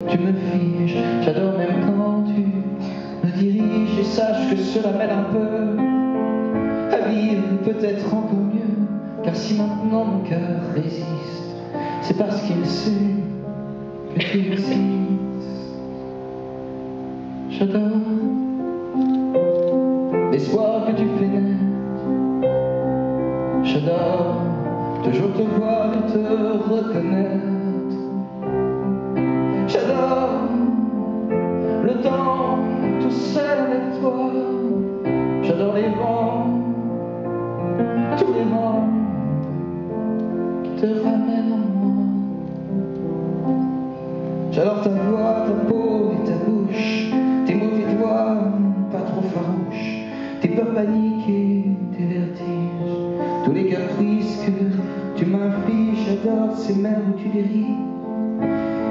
tu me figes. J'adore même quand tu me diriges. Et sache que cela m'aide un peu à vivre peut-être encore mieux. Car si maintenant mon cœur résiste, c'est parce qu'il sait que tu existes. J'adore l'espoir que tu fais naître. J'adore toujours te voir et te reconnaître. J'adore le temps tout seul avec toi. J'adore les vents, tous les vents qui te ramènent en moi. J'adore ta voix, ta peau et ta bouche, tes mauvais doigts pas trop farouches, tes peurs paniques et tes vertiges, tous les caprices que tu m'infliges. J'adore ces mers où tu déris,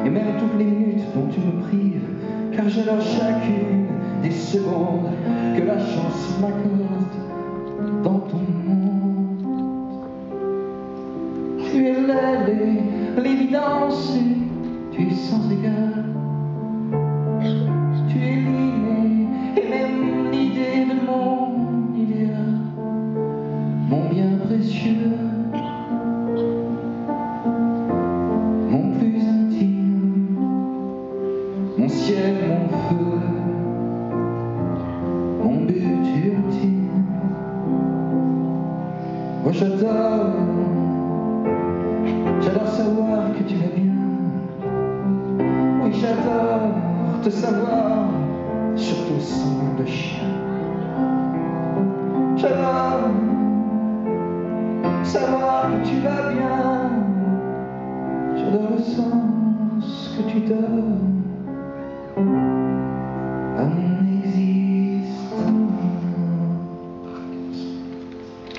et même toutes les minutes dont tu me prives, car j'adore chacune des secondes que la chance m'accorde dans ton monde. Tu es l'aile et l'évidence, et tu es sans égard. Tu es l'inné et même l'idée de mon idéal, mon bien précieux, mon plus intime, mon ciel, mon feu, mon but ultime. Moi j'adore savoir que tu vas bien. Oui, j'adore te savoir, surtout sans le chien. J'adore savoir que tu vas bien. J'adore le sens que tu donnes